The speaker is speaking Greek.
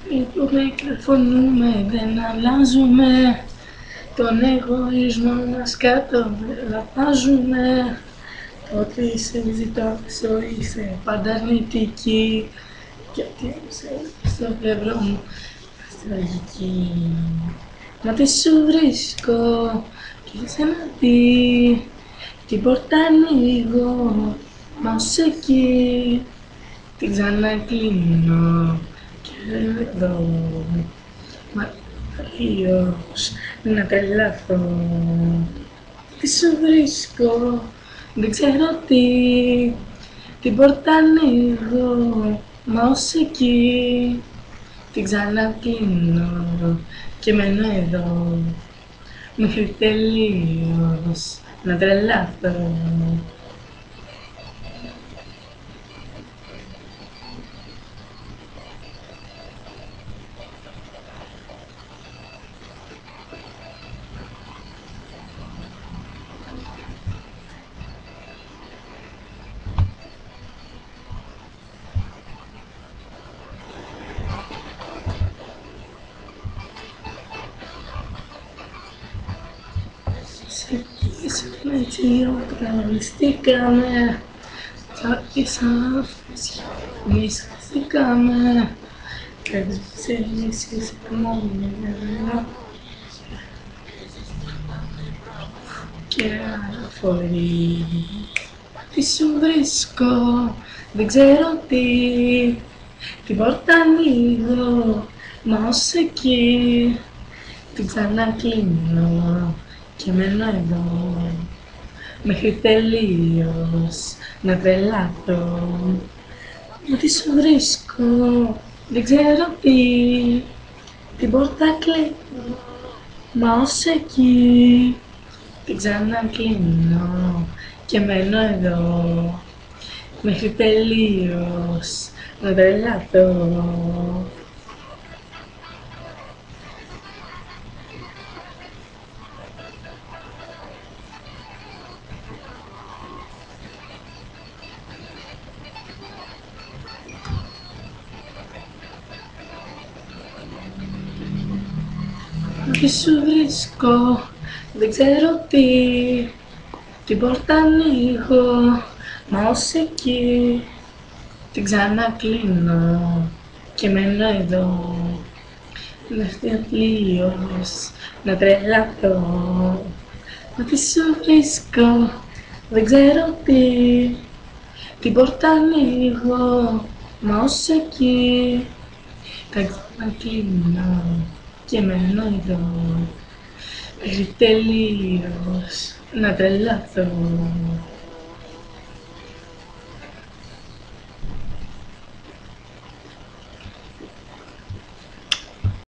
Που μικροφωνούμε, δεν αλλάζουμε. Τον εγωισμό μας καταβάζουμε. Ότι σε ζητώ είσαι πάντα αρνητική. Και ότι στο πλευρό μου αστραγική. Μα τι σου βρίσκω κι είσαι να δει. Την πόρτα ανοίγω, μα ως εκεί. Την ξανακλίνω και εδώ. Μα αλλιώς να τρελαθώ. Τι σου βρίσκω, δεν ξέρω τι. Την πόρτα ανοίγω, μα ως εκεί. Την ξανακλίνω και μένω εδώ. Μέχρι τελείως να τρελαθώ. Έτσι οργανιστήκαμε, εμείς χαθήκαμε και ξελίσεις μόνοι και αφορεί. Τι σου βρίσκω, δεν ξέρω τι. Την πόρτα ανοίγω, μα ως εκεί. Την ξανακλίνω και μένω εδώ. Μέχρι τελείως να τρελαθώ. Μα τι σου βρίσκω, δεν ξέρω τι. Την πόρτα κλείνω, μα ως εκεί. Την ξανακλίνω και μένω εδώ. Μέχρι τελείως να τρελαθώ. Τι σου βρίσκω, δεν ξέρω τι. Την πόρτα ανοίγω, μα ως εκεί. Την ξανακλίνω και μένω εδώ. Μέχρι τελείως να τρελαθώ. Μα τι σου βρίσκω, δεν ξέρω τι. Την πόρτα ανοίγω, μα ως εκεί. Την ξανακλίνω και μένω εδώ. Μέχρι τελείως να τρελαθώ.